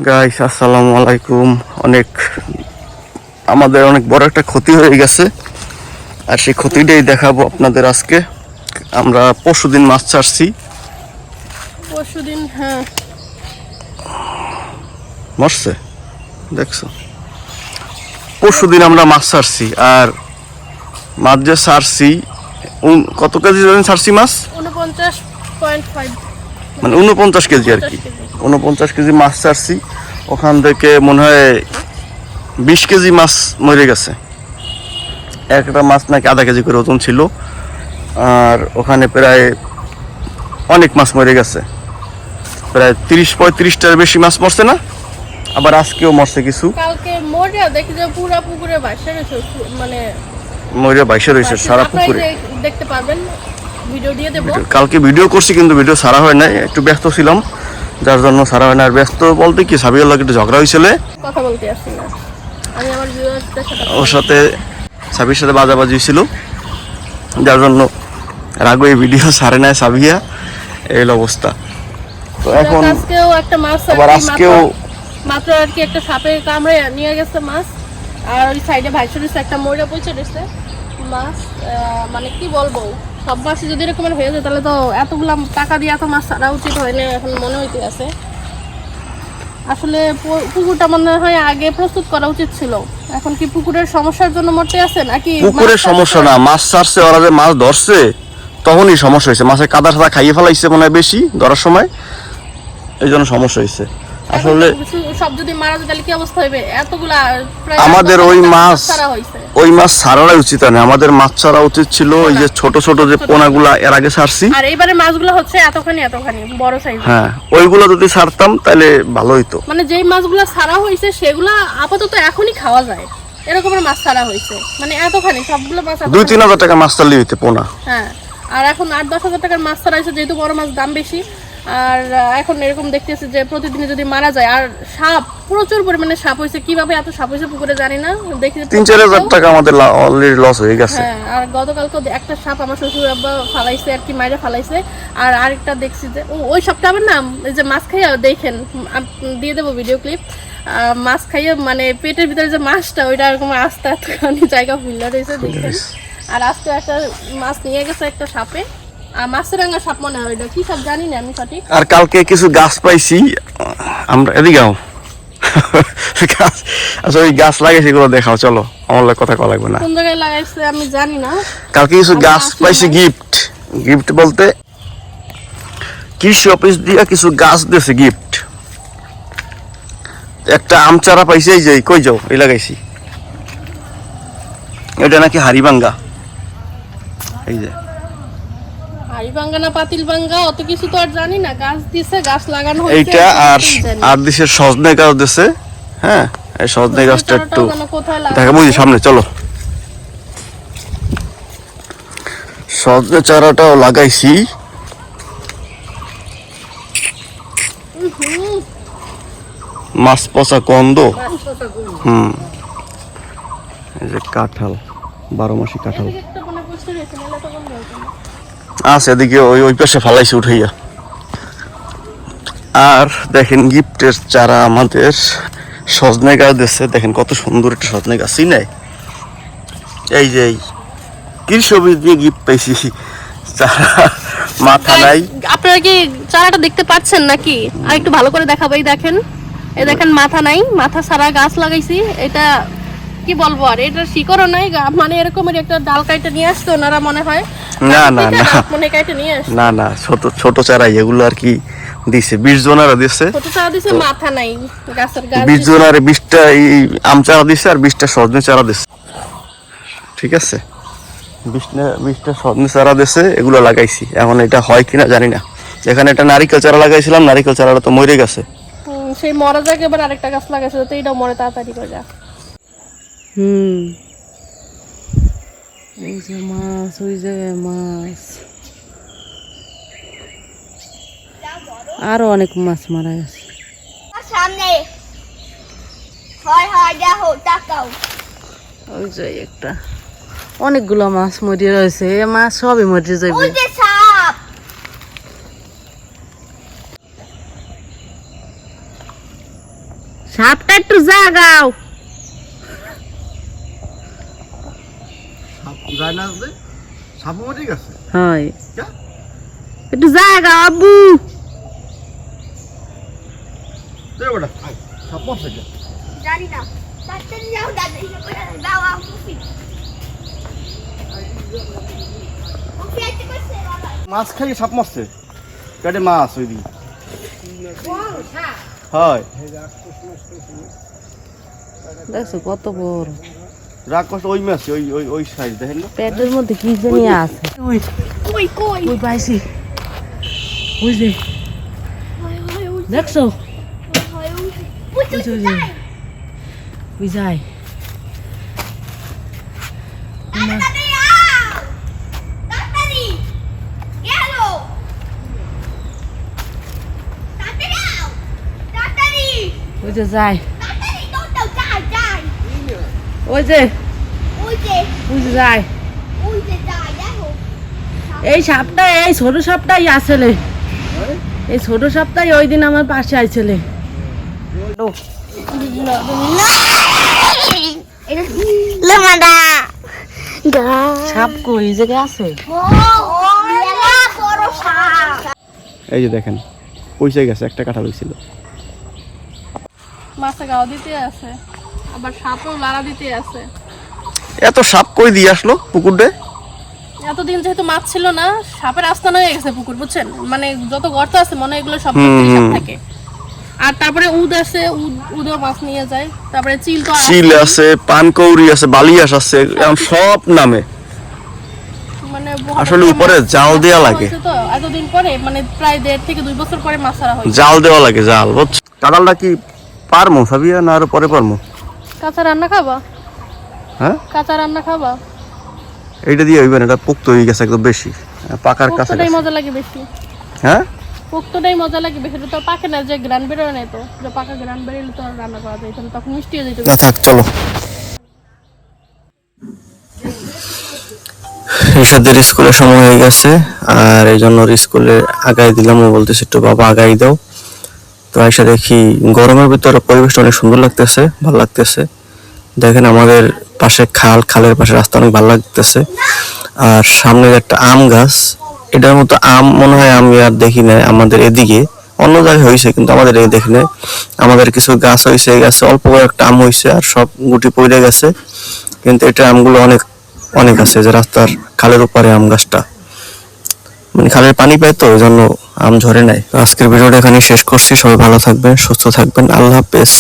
Guys আসসালামু আলাইকুম। আমাদের অনেক বড় একটা ক্ষতি হয়ে গেছে, আর সেই ক্ষতিটাই দেখাবো আপনাদের আজকে। আমরা পরশুদিন মাছ ছাড়ছি। পরশুদিন, হ্যাঁ, মরছে দেখছো? পরশুদিন আমরা মাছ ছাড়ছি, আর মাছ যে ছাড়ছি কত কেজি ছাড়ছি মাছ? 49.5, মানে 49 কেজি আর কি। 49 কেজি মাছ ছাড়ছি। ওখান থেকে মনে হয় 20 কেজি মাছ মরে গেছে। একটা মাছ নাকি আধা কেজি করে ওজন ছিল, আর ওখানে প্রায় অনেক মাছ মরে গেছে। প্রায় 30-35টার বেশি মাছ মরছে না? আবার আজকেও মরছে কিছু। কালকে মরে দেখি যে পুরা পুকুরে ভাসে রয়েছে, মানে মরে বাইশে রয়েছে সারা পুকুরে। দেখতে পারবেন, ভিডিও দিয়ে দেব। কালকে ভিডিও করছি কিন্তু ভিডিও ছাড়া হয় নাই, একটু ব্যস্ত ছিলাম যার জন্য ছাড়া হয় না। আর ব্যস্ত বলতে কি, সাবিয়ার লাগে একটু ঝগড়া হয়েছিল, কথা বলতে আসছি না আমি, আমার ভিউয়ারদের সাথে ওর সাথে সাবির সাথে বাজাবাজি ছিল, যার জন্য রাগো এই ভিডিও ছাড়ে নাই সাবিয়া। এই অবস্থা। তো এখন আজকেও একটা মাছ, আবার আজকেও মাত্র আর কি একটা সাপে কামড়ে নিয়ে গেছে মাছ, আর ওই সাইডে ভাইসে রয়েছে একটা ময়রা পৌঁছে রয়েছে মাছ। মানে কি বলবো, সব মাছই যদি এরকম হয়ে যায় তাহলে তো এতগুলা টাকা দিয়ে এত মাছ ছাড়া উচিত হয় না, এখন মনে হইতে আছে। আসলে পুকুরটা মনে হয় আগে প্রস্তুত করা উচিত ছিল। এখন কি পুকুরের সমস্যার জন্য মরতে আছে নাকি পুকুরের সমস্যা না, মাছ ছাড়ছে ওরা, যে মাছ ধরছে তখনই সমস্যা হয়েছে। মাছের কাদা সাদা খাইয়ে ফেলাইছে মনে হয় বেশি ধরার সময়, এই জন্য সমস্যা হয়েছে। আসলে সব যদি মারা যায় তাহলে কি অবস্থা হবে? এতগুলা আমাদের ওই মাছ ছাড়াই উচিত না, আমাদের মাছ ছাড়া উচিত ছিল ওই যে ছোট ছোট যে পোনাগুলা এর আগে ছাড়ছি। আর এইবারে মাছগুলো হচ্ছে এতখানি বড় সাইজ। হ্যাঁ, ওইগুলো যদি ছাড়তাম তাহলে ভালো হইতো। মানে যেই মাছগুলো ছাড়া হয়েছে সেগুলা আপাতত এখনই খাওয়া যায়, এরকমের মাছ ছাড়া হয়েছে। মানে এতখানি সবগুলো মাছ 2-3 হাজার টাকা মাছ ছাড়লে হইতে পোনা। হ্যাঁ, আর এখন 8-10 হাজার টাকার মাছ ছাড়া হয়েছে, যেহেতু বড় মাছ দাম বেশি। আর এখন এরকম দেখতেছি যে প্রতিদিনে যদি মারা যায়, আর সাপ প্রচুর পরিমাণে সাপ হয়েছে। কিভাবে এত সাপ হয়েছে পুকুরে জানি না, দেখি 3-4 হাজার টাকা আমাদের অলরেডি লস হয়ে গেছে। হ্যাঁ, আর গতকালকে একটা সাপ আমার শ্বশুর আব্বা ফালাইছে আর কি, মাইরে ফালাইছে। আর আরেকটা দেখছি যে ওই সাপটা আবার নাম এই যে মাছ খাইয়া, দেখেন দিয়ে দেবো ভিডিও ক্লিপ। মাছ খাইয়ে মানে পেটের ভিতরে যে মাছটা, ওইটা এরকম আস্তে এতখানি জায়গা ফুলে রয়েছে দেখেন। আর আজকে একটা মাছ নিয়ে গেছে একটা সাপে, মাছরাঙা সাপ মনে হয়, ওইটা কি সাপ জানি না আমি সঠিক। আর কালকে কিছু গাছ পাইছি আমরা, এদিকে গাছ, আচ্ছা ওই গাছ লাগাইছি এগুলো দেখাও, চলো। আমার কথা কওয়া লাগবে না, কোন জায়গায় লাগাইছে আমি জানি না। কালকে কিছু গাছ পাইছি গিফট বলতে কৃষি অফিস দিয়ে কিছু গাছ দিয়েছে গিফট। একটা আম চারা পাইছি, এই যে কই যাও, এই লাগাইছি। এটা নাকি হাড়িভাঙ্গা, এই যে হাড়িভাঙ্গা না পাতিলভাঙ্গা অত কিছু তো আর জানি না। গাছ দিছে, গাছ লাগানো হয়েছে এইটা। আর দেশের সজনে গাছ দিছে। হ্যাঁ, এই সজনে গাছটা একটু দেখাবো সামনে, চলো। সজনে চারাটাও লাগাইছি। মাছ পচা গন্ধ। এই যে কাঁঠাল, 12 মাসি কাঁঠাল আছে এদিকে, ওই পাশে ফালাইছে উঠাইয়া। আর দেখেন গিফটের চারা আমাদের সজনে গাছ দিচ্ছে, দেখেন কত সুন্দর একটা সজনে গাছ। নাই এই যে কৃষি অফিস দিয়ে গিফট পাইছি চারা, মাথা নাই। আপনারা কি চারাটা দেখতে পাচ্ছেন নাকি? আর একটু ভালো করে দেখাবো। এই দেখেন, এই দেখেন মাথা নাই, মাথা ছাড়া গাছ লাগাইছি। এটা কি বলবো, আর এটা শিকড়ও নাই, মানে এরকমের একটা ডাল কাইটে নিয়ে আসতো ওনারা মনে হয়। না না না মনে কাইটে নিয়ে আসতো। না না, ছোট ছোট চারা এগুলো আর কি দিছে, 20 জনারা দিছে। ছোট চারা দিছে, মাথা নাই গাছের। 20 জনারে 20টা এই আম চারা দিছে, আর 20টা সজনে চারা দিছে। ঠিক আছে, 20টা সজনে চারা দিছে, এগুলো লাগাইছি। এখন এটা হয় কিনা জানি না। এখানে একটা নারিকেল চারা লাগাইছিলাম, নারিকেল চারাটা তো মরে গেছে। সেই মরা জায়গায় এবার আরেকটা গাছ লাগাইছে, তো এটাও মরে তাড়াতাড়ি করে যা। এই যে মাছ, ওই জায়গায় মাছ, আরো অনেক মাছ মারা গেছে সামনে। হয় হয় দেখো, তাকাও। ওই যে একটা অনেকগুলো মাছ মরিয়ে রয়েছে, এই মাছ সবই মরিয়ে যাবে। ওই যে সাপ। সাপটা একটু জাগাও। যায় না যে সাপ মরে গেছে হয় যা একটু জাগাও আব্বু। দে বড় সাপ মরছে যা জানি না তাড়াতাড়ি যাও দাদা দাও মুফি মুফি আইতে করছে বাবা মাছ খাই সাপ মরছে পেটে মাছ ওই দিন হয় দেখছো কত বড় রাগ কষ্ট ওই মাছ ওই ওই ওই সাইড দেখেন না পেটের মধ্যে কি জানি আছে। ওই কই কই ওই পাইছি ওই যে হয় হয় ওই দেখছো হয় ওই পুচু ওই যে ওই যায় তাড়াতাড়ি আও তাড়াতাড়ি গেল তাড়াতাড়ি আও তাড়াতাড়ি ওই যে যায় তাড়াতাড়ি তো যাই যাই ওই যে ওই যে ওই যে যায়। যাই দেখো এই সাপটা এই ছোট সাপটাই আসলে এই ছোট সাপটাই ওই দিন আমার পাশে আইছিলে। লমাদা সাপ কই এই জায়গায় আছে? এই যে দেখেন পয়সা গেছে একটা কাঁঠাল হয়েছিল মাছে গাও দিতে আছে, আবার সাপও লাড়া দিতে আছে। এত সাপ কই দিয়ে আসলো পুকুরে এতদিন যেহেতু মাছ ছিল না, সাপের আস্তানা হয়ে গেছে পুকুর, বুঝছেন? মানে যত গর্ত আছে মনে হয় এগুলো সব ভেতরে সাপ থাকে। আর তারপরে উদ আছে, উদেও মাছ নিয়ে যায়। তারপরে চিল তো চিল আছে, পানকৌড়ি আছে, বালিয়াস আছে, এরকম সব নামে। মানে আসলে উপরে জাল দেয়া লাগে। তো এতদিন পরে মানে প্রায় 1.5 থেকে 2 বছর পরে মাছ ছাড়া হয়েছে। জাল দেওয়া লাগে, জাল বুঝছো। কাঁঠালটা কি পারমু সাবিয়া না আরো পরে পারমু? কাঁচা রান্না খাবা? হ্যাঁ কাঁচা রান্না খাবা? এইটা দিয়ে হইবে না, এটা পোক্ত হয়ে গেছে একদম বেশি, পাকার কাছে পোক্তটাই মজা লাগে বেশি। হ্যাঁ পোক্তটাই মজা লাগে বেশি, তো পাকে না, যে গ্রান বেরোয় না, তো যে পাকা গ্রান বেরোলে তো আর রান্না করা যায়, তাহলে তখন মিষ্টি হয়ে যেত। না থাক চলো। এরশাদের স্কুলের সময় হয়ে গেছে, আর এই জন্য স্কুলে আগাই দিলাম। ও বলতেছে একটু বাবা আগাই দাও। তো আইসা দেখি গরমের ভিতরে পরিবেশটা অনেক সুন্দর লাগতেছে, ভালো লাগতেছে। দেখেন আমাদের পাশে খাল, খালের পাশে রাস্তা অনেক ভালো লাগতেছে। আর সামনে একটা আম গাছ, এটার মতো আম মনে হয় আমি আর দেখি নাই আমাদের এদিকে, অন্য জায়গায় হয়েছে কিন্তু আমাদের এই দেখি নাই। আমাদের কিছু গাছ হয়েছে, এই গাছে অল্প একটা আম হয়েছে আর সব গুটি পড়ে গেছে, কিন্তু এটা আমগুলো অনেক অনেক আছে। যে রাস্তার খালের উপরে আম গাছটা, মানে খালের পানি পায় তো, ওই জন্য আম ঝরে নাই। আজকের ভিডিওটা এখানে শেষ করছি। সবাই ভালো থাকবেন, সুস্থ থাকবেন, আল্লাহ হাফেজ।